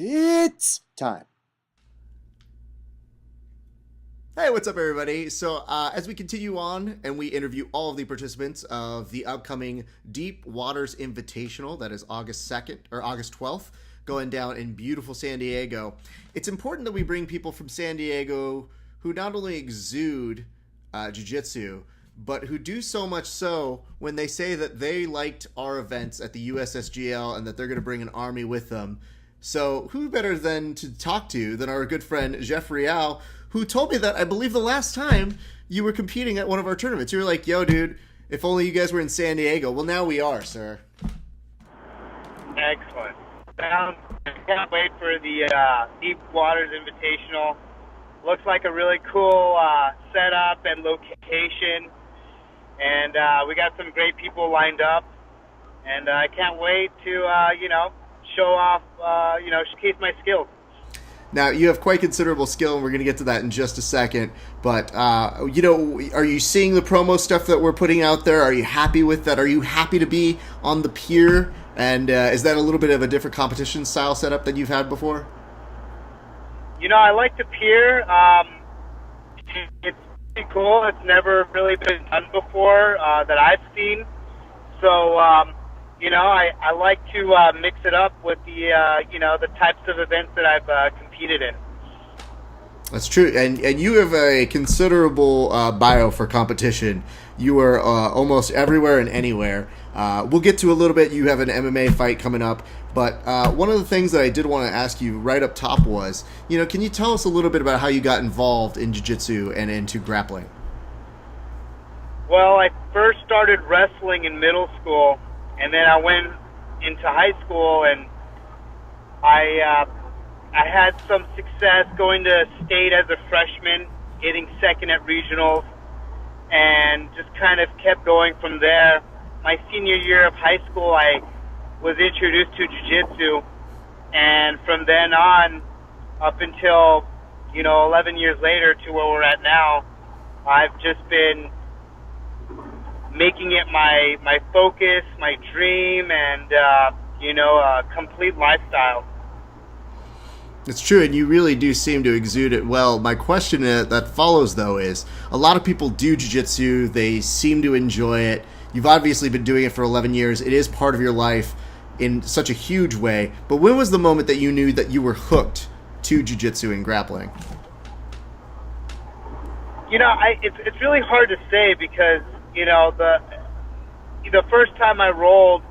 It's time. Hey, what's up, everybody? So, as we continue on and we interview all of the participants of the upcoming Deep Waters Invitational, that is August 2nd or August 12th, going down in beautiful San Diego, it's important that we bring people from San Diego who not only exude Jiu-Jitsu, but who do so much so when they say that they liked our events at the USSGL and that they're going to bring an army with them. So, who better than to talk to than our good friend GEOFF REAL, who told me that I believe the last time you were competing at one of our tournaments, you were like, yo, dude, if only you guys were in San Diego. Well, now we are, sir. Excellent. I can't wait for the Deep Waters Invitational. Looks like a really cool setup and location. And we got some great people lined up. And I can't wait to, show off, showcase my skills. Now, you have quite considerable skill, and we're going to get to that in just a second. But, are you seeing the promo stuff that we're putting out there? Are you happy with that? Are you happy to be on the pier? And is that a little bit of a different competition style setup than you've had before? I like the pier. It's pretty cool. It's never really been done before that I've seen. So, I like to mix it up with the types of events that I've competed in. That's true, and you have a considerable bio for competition. You are almost everywhere and anywhere. We'll get to a little bit. You have an MMA fight coming up, but one of the things that I did want to ask you right up top was, can you tell us a little bit about how you got involved in Jiu-Jitsu and into grappling? Well, I first started wrestling in middle school, and then I went into high school, and I had some success going to state as a freshman, getting second at regionals, and just kind of kept going from there. My senior year of high school, I was introduced to Jiu-Jitsu, and from then on, up until, 11 years later to where we're at now, I've just been making it my focus, my dream, and, a complete lifestyle. It's true, and you really do seem to exude it well. My question that follows, though, is a lot of people do jiu-jitsu. They seem to enjoy it. You've obviously been doing it for 11 years. It is part of your life in such a huge way. But when was the moment that you knew that you were hooked to jiu-jitsu and grappling? It's really hard to say because, the first time I rolled,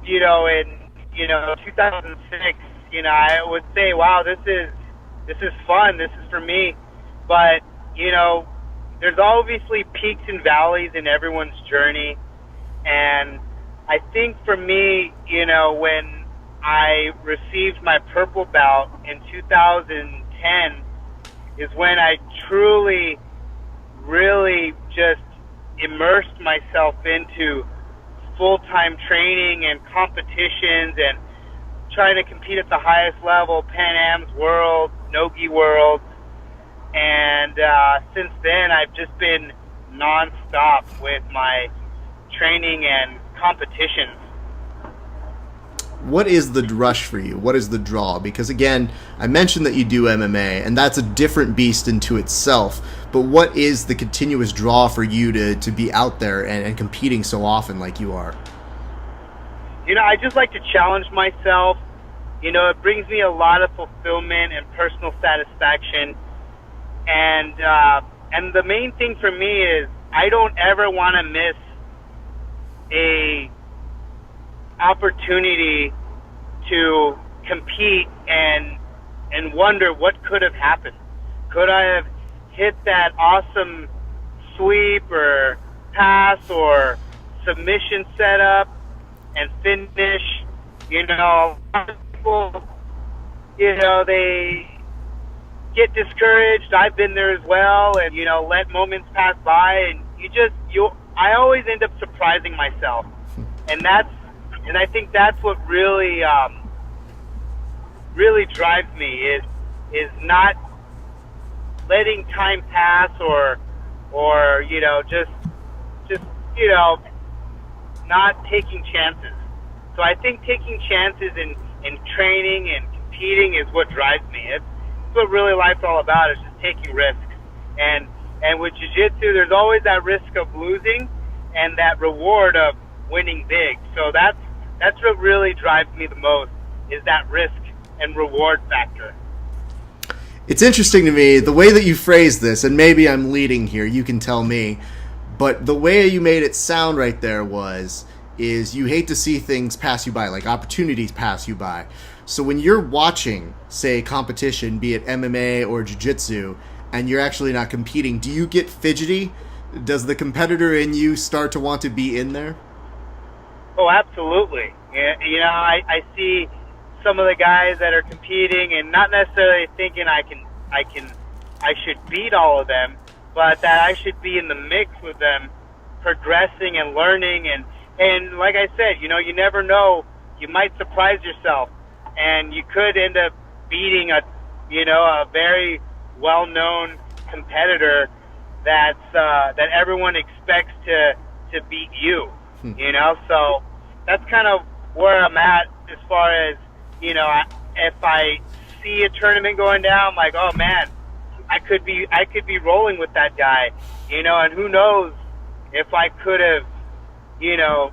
in 2006, I would say, wow, this is fun. This is for me. But, there's obviously peaks and valleys in everyone's journey. And I think for me, when I received my purple belt in 2010 is when I truly, really just immersed myself into full-time training and competitions and trying to compete at the highest level, Pan Am's World, Nogi World, and since then I've just been non-stop with my training and competitions. What is the rush for you? What is the draw? Because again, I mentioned that you do MMA, and that's a different beast into itself, but what is the continuous draw for you to be out there and competing so often like you are? I just like to challenge myself. It brings me a lot of fulfillment and personal satisfaction. And the main thing for me is I don't ever want to miss a opportunity to compete and wonder what could have happened. Could I have hit that awesome sweep or pass or submission setup and finish? A lot of people, they get discouraged. I've been there as well, and let moments pass by, and I always end up surprising myself, and I think that's what really drives me is not letting time pass or just not taking chances. So I think taking chances and training and competing is what drives me. It's what really life's all about, is just taking risks. And with Jiu-Jitsu, there's always that risk of losing and that reward of winning big. So that's what really drives me the most, is that risk and reward factor. It's interesting to me the way that you phrase this, and maybe I'm leading here, you can tell me, but the way you made it sound right there is you hate to see things pass you by, like opportunities pass you by. So when you're watching, say, competition, be it MMA or Jiu-Jitsu, and you're actually not competing, do you get fidgety? Does the competitor in you start to want to be in there? Oh, absolutely. You know, I see some of the guys that are competing and not necessarily thinking I should beat all of them, but that I should be in the mix with them, progressing and learning. And like I said, you know, you never know. You might surprise yourself, and you could end up beating a very well-known competitor that everyone expects to beat you. You know, so that's kind of where I'm at as far as, you know, if I see a tournament going down, I'm like, oh man, I could be rolling with that guy, you know, and who knows if I could have, you know,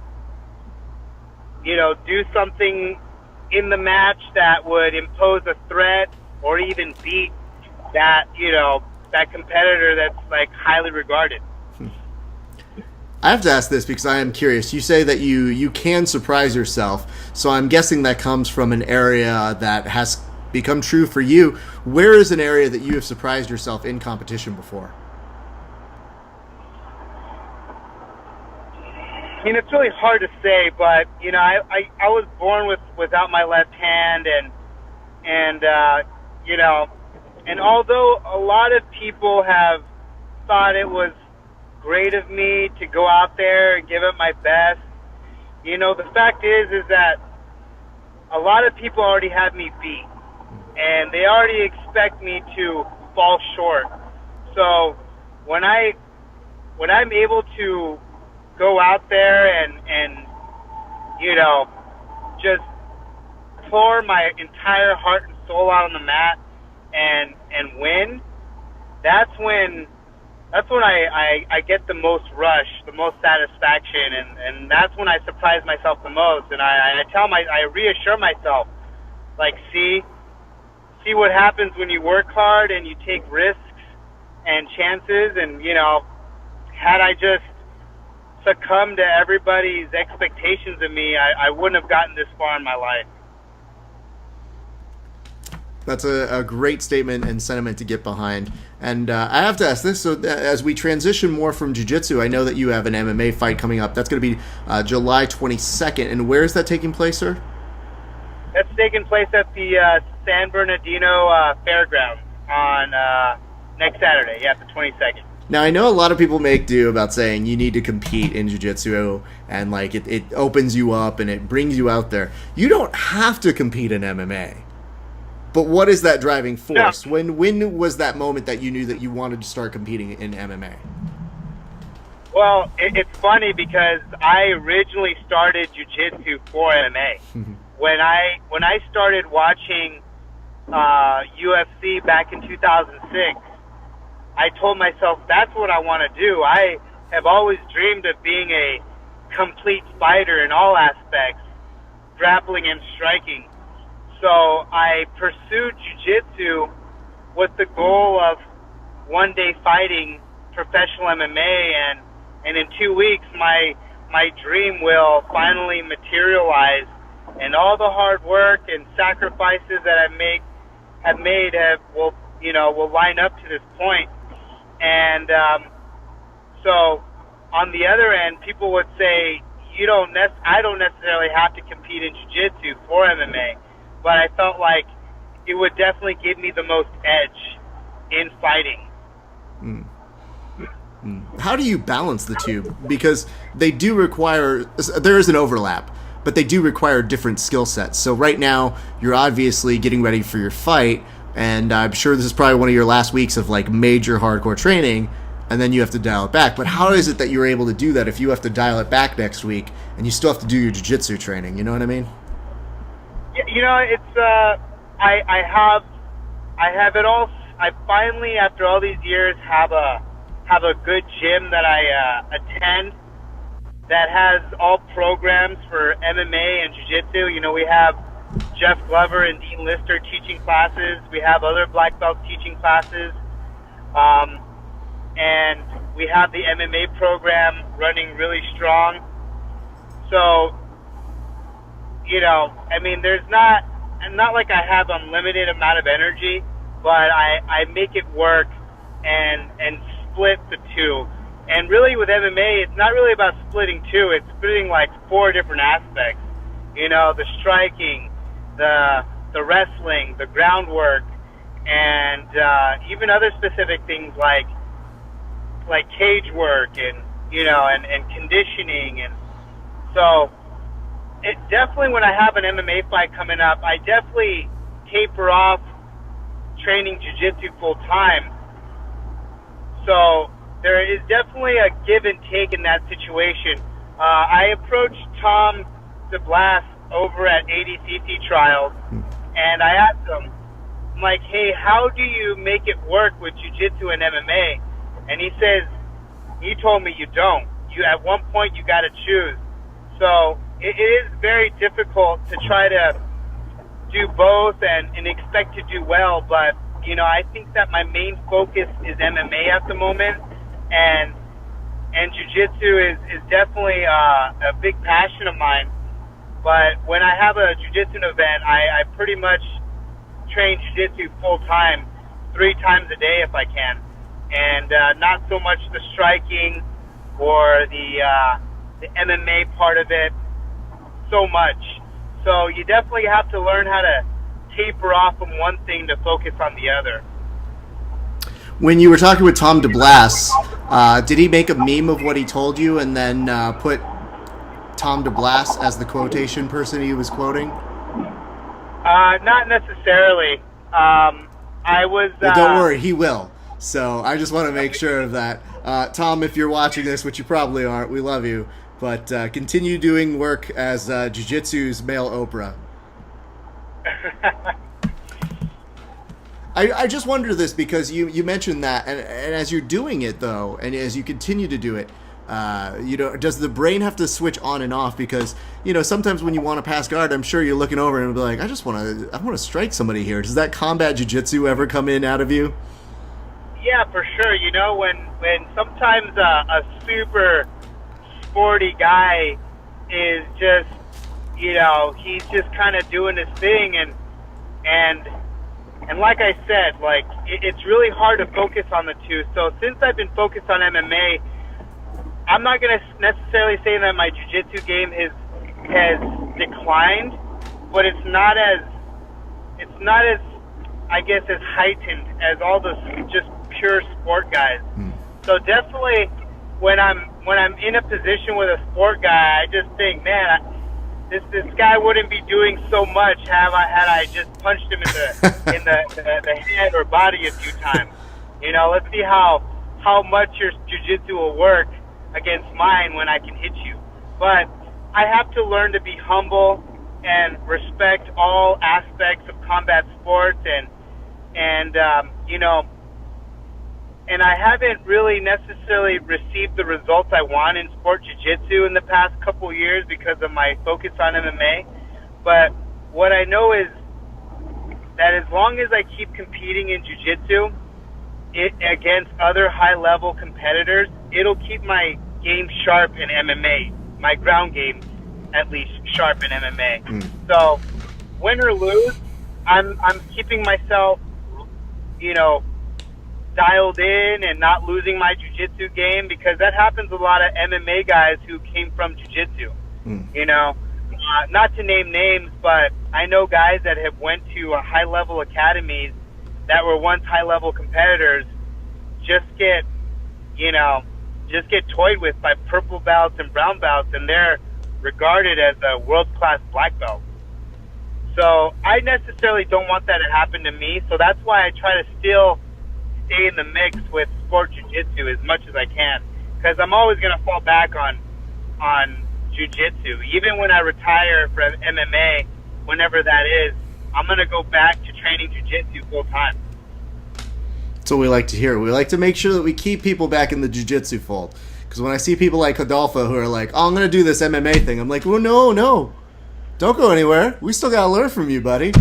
do something in the match that would impose a threat or even beat that, you know, that competitor that's like highly regarded. I have to ask this because I am curious. You say that you can surprise yourself, so I'm guessing that comes from an area that has become true for you. Where is an area that you have surprised yourself in competition before? You know, it's really hard to say, but, you know, I was born without my left hand, and you know, and although a lot of people have thought it was great of me to go out there and give it my best, you know, the fact is that a lot of people already have me beat, and they already expect me to fall short. So when I'm able to go out there and you know, just pour my entire heart and soul out on the mat and win, that's when I get the most rush, the most satisfaction, and that's when I surprise myself the most. And I reassure myself, like, see what happens when you work hard and you take risks and chances. And, you know, had I just succumbed to everybody's expectations of me, I wouldn't have gotten this far in my life. That's a great statement and sentiment to get behind. And I have to ask this, so as we transition more from Jiu-Jitsu, I know that you have an MMA fight coming up. That's going to be July 22nd. And where is that taking place, sir? That's taking place at the San Bernardino Fairgrounds on next Saturday, the 22nd. Now, I know a lot of people make do about saying you need to compete in Jiu-Jitsu, and like it opens you up and it brings you out there. You don't have to compete in MMA. But what is that driving force? No. When was that moment that you knew that you wanted to start competing in MMA? Well, it's funny because I originally started Jiu-Jitsu for MMA. When I started watching UFC back in 2006, I told myself that's what I want to do. I have always dreamed of being a complete fighter in all aspects, grappling and striking. So I pursued Jiu-Jitsu with the goal of one day fighting professional MMA, and in 2 weeks my dream will finally materialize, and all the hard work and sacrifices that will line up to this point. And so on the other end, people would say I don't necessarily have to compete in Jiu-Jitsu for MMA. But I felt like it would definitely give me the most edge in fighting. How do you balance the two? Because they do require, there is an overlap, but they do require different skill sets. So right now, you're obviously getting ready for your fight, and I'm sure this is probably one of your last weeks of like major hardcore training, and then you have to dial it back. But how is it that you're able to do that if you have to dial it back next week, and you still have to do your jiu-jitsu training? You know what I mean? You know, it's I have it all. I finally, after all these years, have a good gym that I attend that has all programs for MMA and Jiu-Jitsu. You know, we have Jeff Glover and Dean Lister teaching classes. We have other black belts teaching classes, and we have the MMA program running really strong. So, you know, I mean, there's not like I have unlimited amount of energy, but I make it work and split the two. And really with MMA, it's not really about splitting two. It's splitting like 4 different aspects. You know, the striking, the wrestling, the groundwork, and even other specific things like cage work and, you know, and conditioning. And so it definitely, when I have an MMA fight coming up, I definitely taper off training jiu-jitsu full time. So there is definitely a give and take in that situation. I approached Tom DeBlas over at ADCC trials, and I asked him, I'm like, hey, how do you make it work with jiu-jitsu and MMA? And he told me you don't. You, at one point, you got to choose. So it is very difficult to try to do both and expect to do well, but you know, I think that my main focus is MMA at the moment, and jiu-jitsu is definitely a big passion of mine. But when I have a jiu-jitsu event, I pretty much train jiu-jitsu full time, 3 times a day if I can, and not so much the striking or the MMA part of it so much. So you definitely have to learn how to taper off from one thing to focus on the other. When you were talking with Tom DeBlas, did he make a meme of what he told you and then put Tom DeBlas as the quotation person he was quoting? Not necessarily. I was... Well, don't worry, he will. So I just want to make sure of that. Tom, if you're watching this, which you probably aren't, we love you. But continue doing work as Jiu-Jitsu's male Oprah. I just wonder this because you mentioned that, and as you're doing it though, and as you continue to do it, you know, does the brain have to switch on and off? Because you know, sometimes when you want to pass guard, I'm sure you're looking over and be like, I want to strike somebody here. Does that combat jiu-jitsu ever come in out of you? Yeah, for sure. You know, when sometimes a super sporty guy is just, you know, he's just kind of doing his thing, and like I said, like it's really hard to focus on the two. So since I've been focused on MMA, I'm not going to necessarily say that my jiu-jitsu game has declined, but it's not as I guess as heightened as all the just pure sport guys. So definitely when I'm in a position with a sport guy, I just think, man, this guy wouldn't be doing so much had I just punched him in the head or body a few times. You know, let's see how much your jiu-jitsu will work against mine when I can hit you. But I have to learn to be humble and respect all aspects of combat sports, and you know, and I haven't really necessarily received the results I want in sport jiu-jitsu in the past couple years because of my focus on MMA. But what I know is that as long as I keep competing in jiu-jitsu against other high-level competitors, it'll keep my game sharp in MMA, my ground game at least sharp in MMA. So win or lose, I'm keeping myself, you know, dialed in and not losing my jiu-jitsu game, because that happens a lot of MMA guys who came from jiu-jitsu. You know, not to name names, but I know guys that have went to high-level academies that were once high-level competitors just get toyed with by purple belts and brown belts, and they're regarded as a world-class black belt. So I necessarily don't want that to happen to me, so that's why I try to still stay in the mix with sport jiu-jitsu as much as I can, because I'm always going to fall back on jiu-jitsu. Even when I retire from MMA, whenever that is, I'm going to go back to training jiu-jitsu full time. That's what we like to hear. We like to make sure that we keep people back in the jiu-jitsu fold. Because when I see people like Adolfo who are like, oh, I'm going to do this MMA thing, I'm like, well, no. Don't go anywhere. We still got to learn from you, buddy.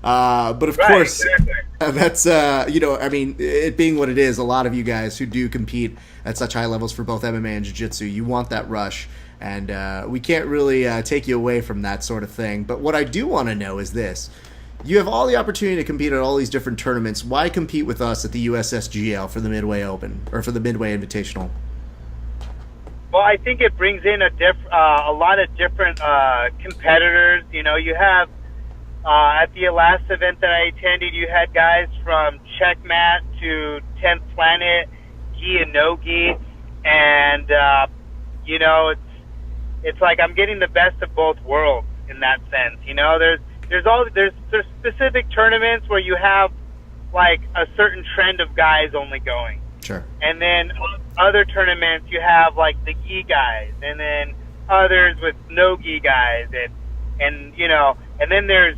But of course, exactly. That's, I mean, it being what it is, a lot of you guys who do compete at such high levels for both MMA and jiu-jitsu, you want that rush. And we can't really take you away from that sort of thing. But what I do want to know is this. You have all the opportunity to compete at all these different tournaments. Why compete with us at the USSGL for the Midway Open or for the Midway Invitational? Well, I think it brings in a lot of different competitors. You know, you have at the last event that I attended, you had guys from Checkmat to 10th Planet, Gi and No Gi, and you know, it's like I'm getting the best of both worlds in that sense. You know, there's specific tournaments where you have like a certain trend of guys only going. Sure. And then other tournaments you have like the gi guys, and then others with no gi guys, and you know, and then there's,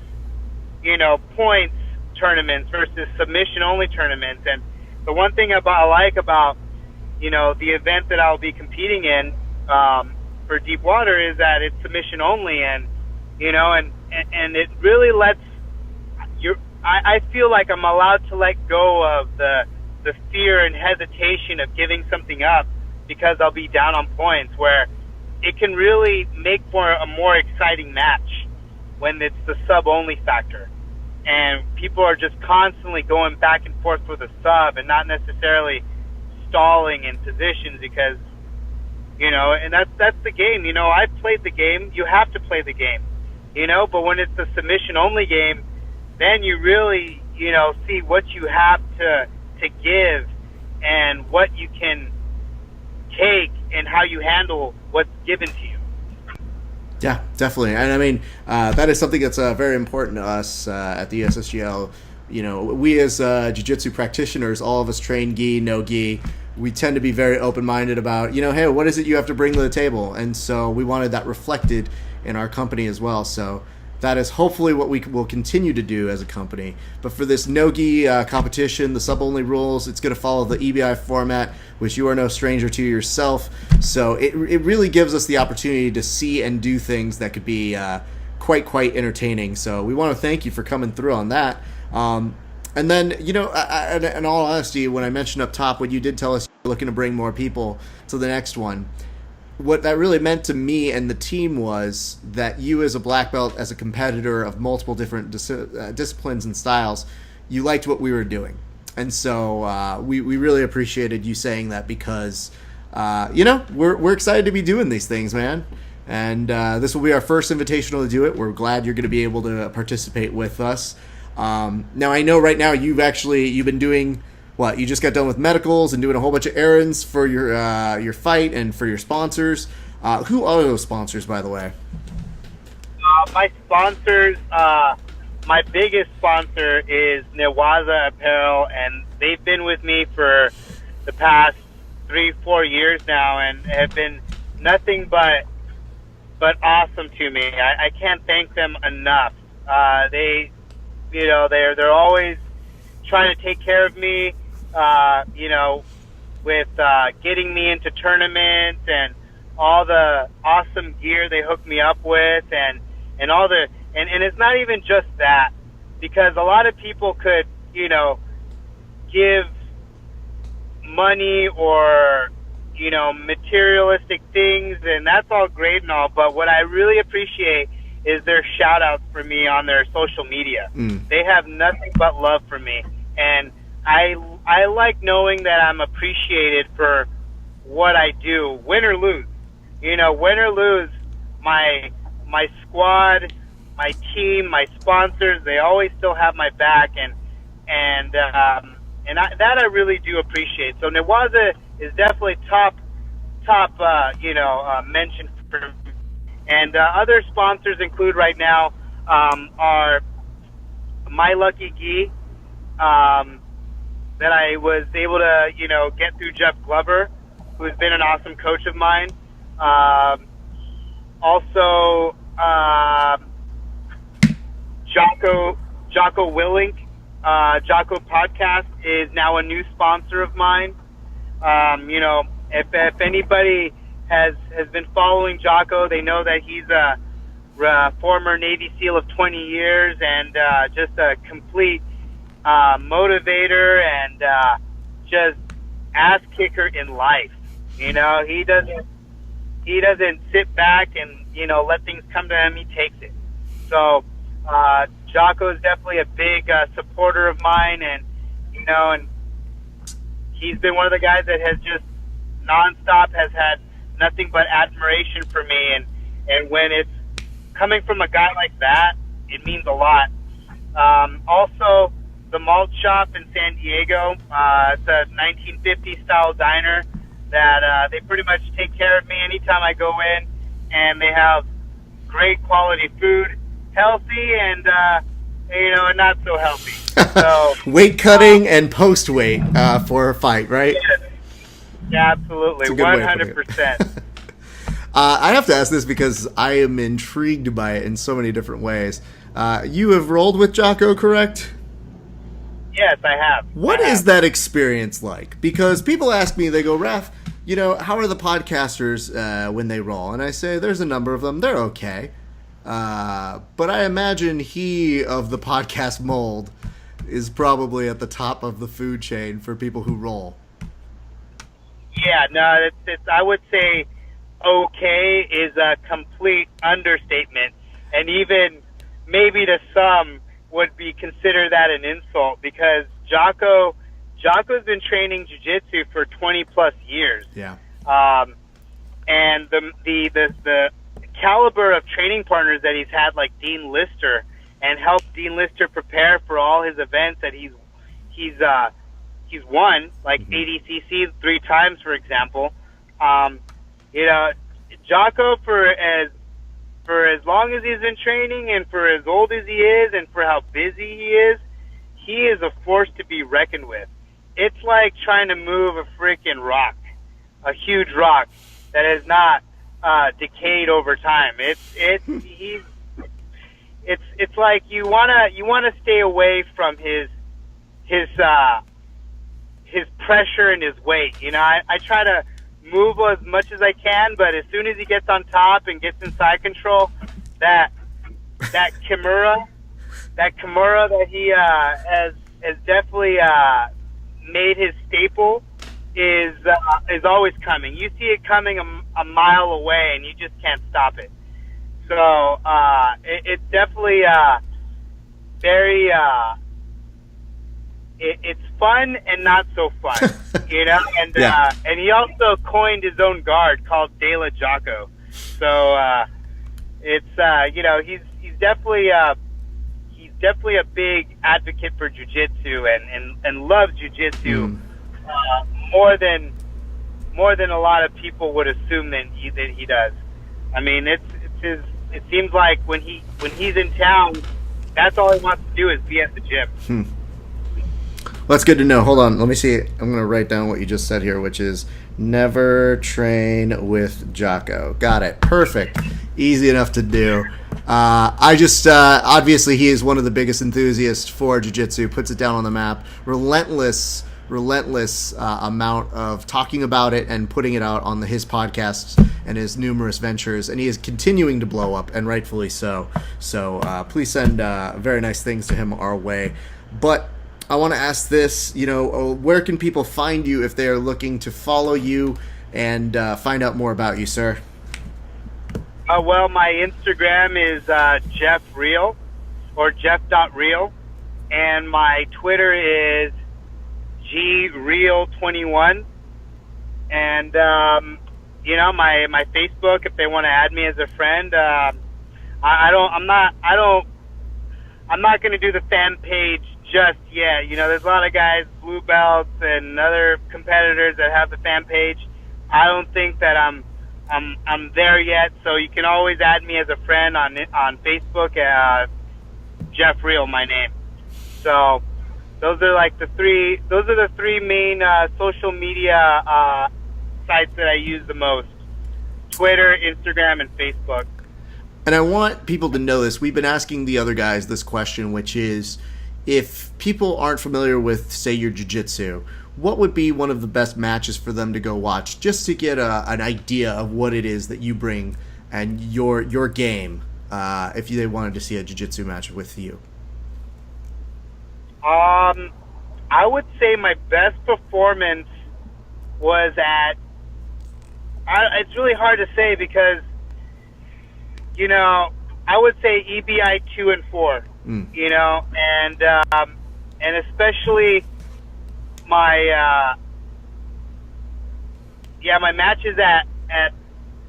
you know, points tournaments versus submission only tournaments. And the one thing I like about, you know, the event that I'll be competing in for Deep Water is that it's submission only, and you know, and it really lets you. I feel like I'm allowed to let go of the fear and hesitation of giving something up because I'll be down on points, where it can really make for a more exciting match when it's the sub-only factor. And people are just constantly going back and forth with a sub and not necessarily stalling in positions because, you know, and that's the game. You know, I've played the game. You have to play the game, you know, but when it's a submission-only game, then you really, you know, see what you have to give and what you can take and how you handle what's given to you. Yeah, definitely. And I mean, that is something that's very important to us at the USSGL. You know, we as jiu-jitsu practitioners, all of us train gi, no gi. We tend to be very open-minded about, you know, hey, what is it you have to bring to the table? And so we wanted that reflected in our company as well. So that is hopefully what we will continue to do as a company. But for this no-gi competition, the sub-only rules, it's going to follow the EBI format, which you are no stranger to yourself. So it really gives us the opportunity to see and do things that could be quite entertaining. So we want to thank you for coming through on that. And then, you know, in all honesty, when I mentioned up top, when you did tell us you're looking to bring more people to the next one, what that really meant to me and the team was that you as a black belt, as a competitor of multiple different disciplines and styles, you liked what we were doing. And so we really appreciated you saying that because, you know, we're excited to be doing these things, man. And this will be our first invitational to do it. We're glad you're going to be able to participate with us. Now, I know right now you've been doing... What, you just got done with medicals and doing a whole bunch of errands for your fight and for your sponsors. Who are those sponsors, by the way? My sponsors, my biggest sponsor is Newaza Apparel, and they've been with me for the past 3-4 years now, and have been nothing but awesome to me. I can't thank them enough. They, you know, they're always trying to take care of me. You know, with getting me into tournaments and all the awesome gear they hook me up with, and all the and it's not even just that, because a lot of people could, you know, give money or, you know, materialistic things, and that's all great and all, but what I really appreciate is their shout outs for me on their social media. They have nothing but love for me, and I like knowing that I'm appreciated for what I do, win or lose. You know, win or lose, my squad, my team, my sponsors, they always still have my back, and that I really do appreciate. So Newaza is definitely top mention for me. And other sponsors include right now are My Lucky Gi, that I was able to, you know, get through Jeff Glover, who's been an awesome coach of mine. Also, Jocko Willink, Jocko Podcast is now a new sponsor of mine. You know, if anybody has been following Jocko, they know that he's a former Navy SEAL of 20 years and just a complete motivator and just ass kicker in life. You know, he doesn't sit back and, you know, let things come to him. He takes it. So Jocko is definitely a big supporter of mine, and you know, and he's been one of the guys that has just nonstop has had nothing but admiration for me, and when it's coming from a guy like that, it means a lot. Also, the Malt Shop in San Diego, it's a 1950 style diner that they pretty much take care of me anytime I go in, and they have great quality food, healthy and you know, and not so healthy. So weight cutting and post weight for a fight, right? Yeah, absolutely, 100%. I have to ask this because I am intrigued by it in so many different ways. You have rolled with Jocko, correct? Yes, I have. What is that experience like? Because people ask me, they go, Raf, you know, how are the podcasters when they roll? And I say, there's a number of them. They're okay. But I imagine he of the podcast mold is probably at the top of the food chain for people who roll. Yeah, no, it's I would say okay is a complete understatement, and even maybe to some would be consider that an insult, because Jocko's been training Jiu-Jitsu for 20 plus years. Yeah. And the caliber of training partners that he's had, like Dean Lister, and helped Dean Lister prepare for all his events that he's won, like ADCC 3 times, for example. You know, Jocko, for as long as he's been training and for as old as he is and for how busy he is a force to be reckoned with. It's like trying to move a freaking rock, a huge rock that has not decayed over time. It's like you wanna stay away from his pressure and his weight. You know, I try to move as much as I can, but as soon as he gets on top and gets in side control, that Kimura that he has definitely made his staple is always coming. You see it coming a mile away, and you just can't stop it. So it's definitely very. It's fun and not so fun, you know. And yeah. And he also coined his own guard called De La Jocko. So it's you know, he's definitely a big advocate for Jiu-Jitsu and loves Jiu-Jitsu more than a lot of people would assume that he does. I mean, it seems like when he's in town, that's all he wants to do is be at the gym. Well, that's good to know. Hold on. Let me see. I'm going to write down what you just said here, which is never train with Jocko. Got it. Perfect. Easy enough to do. I just, obviously, he is one of the biggest enthusiasts for Jiu-Jitsu, puts it down on the map. Relentless amount of talking about it and putting it out on his podcasts and his numerous ventures. And he is continuing to blow up, and rightfully so. So please send very nice things to him our way. But I want to ask this, you know, where can people find you if they are looking to follow you and find out more about you, sir? Well, my Instagram is GEOFF REAL, or Geoff.real, and my Twitter is GReal21, and you know, my Facebook, if they want to add me as a friend, I'm not going to do the fan page just yet. You know, there's a lot of guys, blue belts and other competitors that have the fan page. I don't think that I'm there yet, so you can always add me as a friend on Facebook. GEOFF REAL, my name. So those are like the three main social media sites that I use the most: Twitter, Instagram, and Facebook. And I want people to know this. We've been asking the other guys this question, which is, if people aren't familiar with, say, your jiu-jitsu, what would be one of the best matches for them to go watch, just to get an idea of what it is that you bring and your game, if they wanted to see a jiu-jitsu match with you? I would say my best performance was at, it's really hard to say because, you know, I would say EBI 2 and 4, you know, and especially my, my matches at,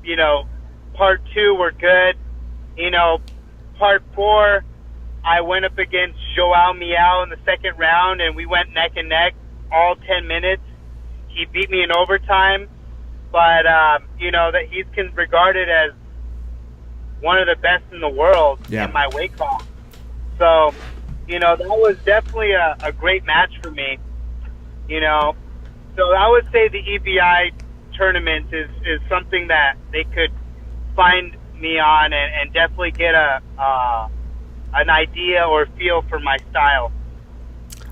you know, part 2 were good. You know, part 4, I went up against Joao Miao in the second round, and we went neck and neck all 10 minutes. He beat me in overtime, but, you know, that he's regarded as one of the best in the world in my weight class. So, you know, that was definitely a great match for me, you know. So I would say the EBI tournament is something that they could find me on and definitely get an idea or feel for my style.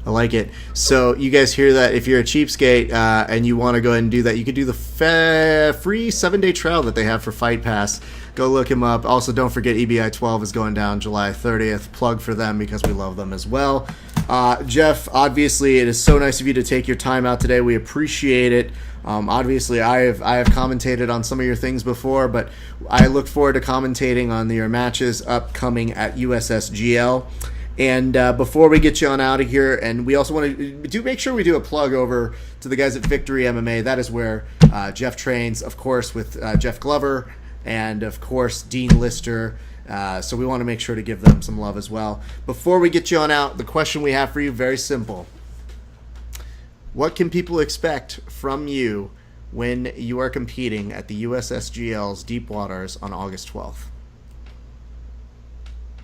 I like it. So you guys hear that? If you're a cheapskate and you want to go ahead and do that, you could do the free 7-day trial that they have for Fight Pass. Go look him up. Also, don't forget EBI 12 is going down July 30th. Plug for them because we love them as well. Geoff, obviously, it is so nice of you to take your time out today. We appreciate it. Obviously, I have commentated on some of your things before, but I look forward to commentating on your matches upcoming at USSGL. And before we get you on out of here, and we also want to make sure we do a plug over to the guys at Victory MMA. That is where Geoff trains, of course, with Jeff Glover and, of course, Dean Lister. So we want to make sure to give them some love as well. Before we get you on out, the question we have for you, very simple. What can people expect from you when you are competing at the USSGL's Deep Waters on August 12th?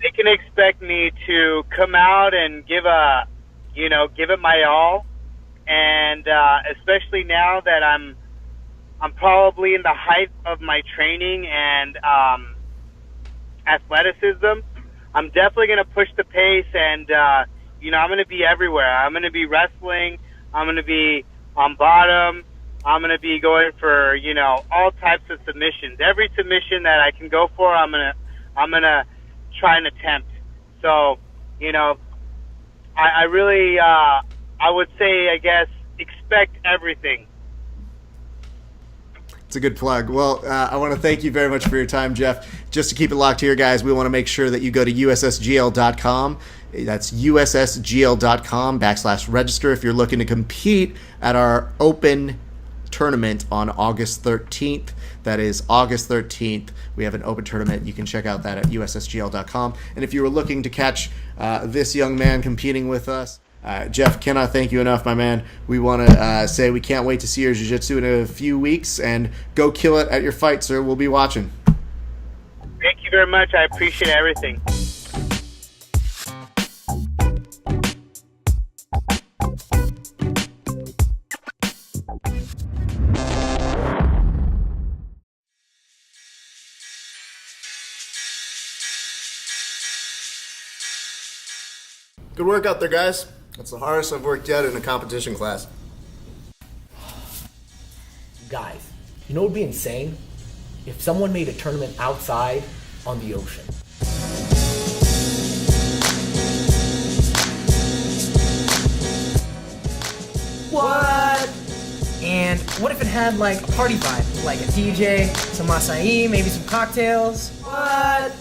They can expect me to come out and give it my all, and especially now that I'm probably in the height of my training and athleticism. I'm definitely going to push the pace, and I'm going to be everywhere. I'm going to be wrestling. I'm going to be on bottom. I'm going to be going for all types of submissions. Every submission that I can go for, I'm gonna try and attempt. So, I really, I would say, I guess, expect everything. It's a good plug. Well, I want to thank you very much for your time, Geoff. Just to keep it locked here, guys, we want to make sure that you go to ussgl.com. That's ussgl.com/register if you're looking to compete at our open tournament on August 13th. That is August 13th. We have an open tournament. You can check out that at ussgl.com. And if you were looking to catch this young man competing with us, Geoff, cannot thank you enough, my man. We want to say we can't wait to see your jiu-jitsu in a few weeks, and go kill it at your fight, sir. We'll be watching. Thank you very much. I appreciate everything. Good work out there, guys. That's the hardest I've worked yet in a competition class. Guys, you know what would be insane? If someone made a tournament outside on the ocean. What? And what if it had like a party vibe? Like a DJ, some acai, maybe some cocktails? What?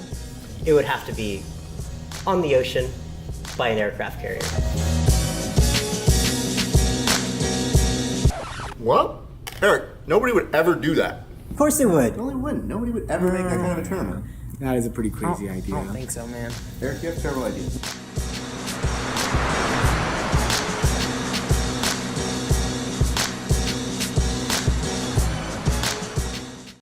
It would have to be on the ocean by an aircraft carrier. What? Eric, nobody would ever do that. Of course they would. No, they wouldn't. Nobody would ever make that kind of a tournament. That is a pretty crazy idea. I don't think so, man. Eric, you have terrible ideas.